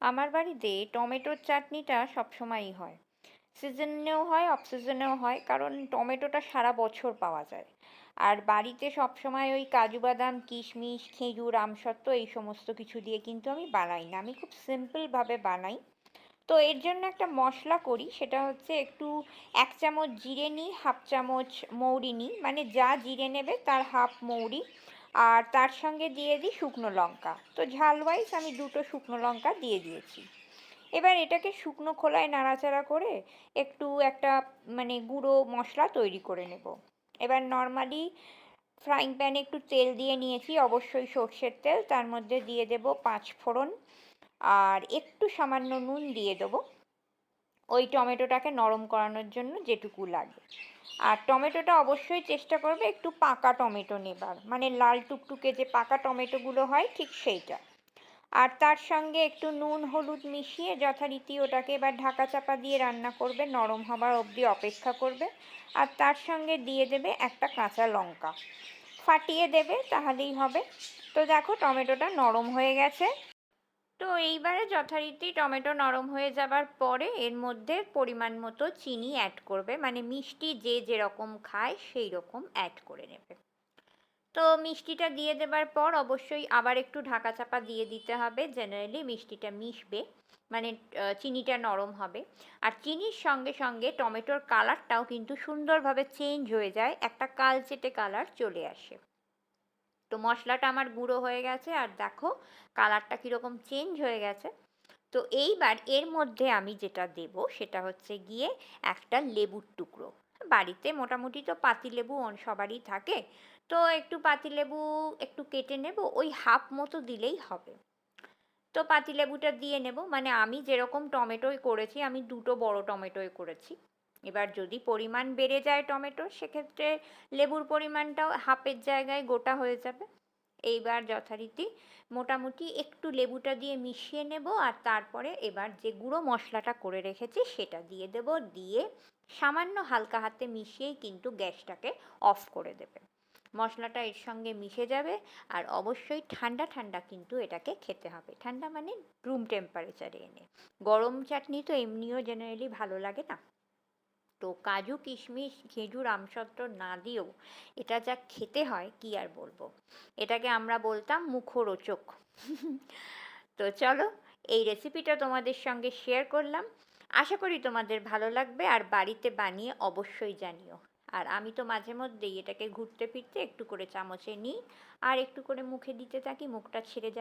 আমার বাড়িতে টমেটোর চাটনিটা সবসময়ই হয়। সিজনেও হয়, অফ সিজনেও হয়, কারণ টমেটোটা সারা বছর পাওয়া যায়। আর বাড়িতে সবসময় ওই কাজু বাদাম, কিশমিশ, খেজুর, আমসত্ত্ব এই সমস্ত কিছু দিয়ে কিন্তু আমি বানাই না। আমি খুব সিম্পলভাবে বানাই। তো এর জন্য একটা মশলা করি, সেটা হচ্ছে একটু ১ চামচ জিরে নিই, হাফ চামচ মৌরি নিই, মানে যা জিরে নেবে তার হাফ মৌরি, আর তার সঙ্গে দিয়ে দিই শুকনো লঙ্কা। তো ঝাল ওয়াইজ আমি ২ টো শুকনো লঙ্কা দিয়ে দিয়েছি। এবার এটাকে শুকনো খোলায় নাড়াচাড়া করে একটু একটা মানে গুঁড়ো মশলা তৈরি করে নেব। এবার নর্মালি ফ্রাইং প্যানে একটু তেল দিয়ে নিয়েছি, অবশ্যই সর্ষের তেল। তার মধ্যে দিয়ে দেব ৫ ফোড়ন আর একটু সামান্য নুন দিয়ে দেবো ওই টমেটোটাকে নরম করানোর জন্য যেটুকু লাগে। আর টমেটোটা অবশ্যই চেষ্টা করবে একটু পাকা টমেটো নেবার, মানে লাল টুকটুকে যে পাকা টমেটোগুলো হয় ঠিক সেইটা। আর তার সঙ্গে একটু নুন হলুদ মিশিয়ে যথারীতি ওটাকে এবার ঢাকা চাপা দিয়ে রান্না করবে, নরম হবার অবধি অপেক্ষা করবে। আর তার সঙ্গে দিয়ে দেবে একটা কাঁচা লঙ্কা, ফাটিয়ে দেবে, তাহলেই হবে। তো দেখো টমেটোটা নরম হয়ে গেছে। তো এইবারে যথারীতি টমেটো নরম হয়ে যাবার পরে এর মধ্যে পরিমাণ মতো চিনি অ্যাড করবে, মানে মিষ্টি যে যেরকম খায় সেই রকম অ্যাড করে নেবে। তো মিষ্টিটা দিয়ে দেবার পর অবশ্যই আবার একটু ঢাকা চাপা দিয়ে দিতে হবে, জেনারেলি মিষ্টিটা মিশবে, মানে চিনিটা নরম হবে। আর চিনির সঙ্গে সঙ্গে টমেটোর কালারটাও কিন্তু সুন্দরভাবে চেঞ্জ হয়ে যায়, একটা কালচেটে কালার চলে আসে। তো মশলাটা আমার গুঁড়ো হয়ে গেছে, আর দেখো কালারটা কীরকম চেঞ্জ হয়ে গেছে। তো এইবার এর মধ্যে আমি যেটা দেব সেটা হচ্ছে গিয়ে একটা লেবুর টুকরো। বাড়িতে মোটামুটি তো পাতিলেবু সবারই থাকে, তো একটু পাতিলেবু একটু কেটে নেব, ওই হাফ মতো দিলেই হবে। তো পাতিলেবুটা দিয়ে নেব, মানে আমি যেরকম টমেটোই করেছি, আমি ২ টো বড় টমেটোই করেছি। এবার যদি পরিমাণ বেড়ে যায় টমেটোর, সেক্ষেত্রে লেবুর পরিমাণটাও হাফের জায়গায় গোটা হয়ে যাবে। এইবার যথারীতি মোটামুটি একটু লেবুটা দিয়ে মিশিয়ে নেব, আর তারপরে এবার যে গুঁড়ো মশলাটা করে রেখেছি সেটা দিয়ে দেব, দিয়ে সামান্য হালকা হাতে মিশিয়েই কিন্তু গ্যাসটাকে অফ করে দেবে। মশলাটা এর সঙ্গে মিশে যাবে। আর অবশ্যই ঠান্ডা ঠান্ডা কিন্তু এটাকে খেতে হবে, ঠান্ডা মানে রুম টেম্পারেচারে এনে। গরম চাটনি তো এমনিও জেনারেলি ভালো লাগে না। তো কাজু কিশমিশ খেজুর আমসত্ত্ব না দিয়েও এটা যা খেতে হয় কি আর বলবো, এটাকে আমরা বলতাম মুখরোচক। তো চলো, এই রেসিপিটা তোমাদের সঙ্গে শেয়ার করলাম, আশা করি তোমাদের ভালো লাগবে, আর বাড়িতে বানিয়ে অবশ্যই জানিও। আর আমি তো মাঝে মধ্যেই এটাকে ঘুরতে ফিরতে একটু করে চামচে নিই, আর একটু করে মুখে দিতে থাকি, মুখটা ছেড়ে যায়।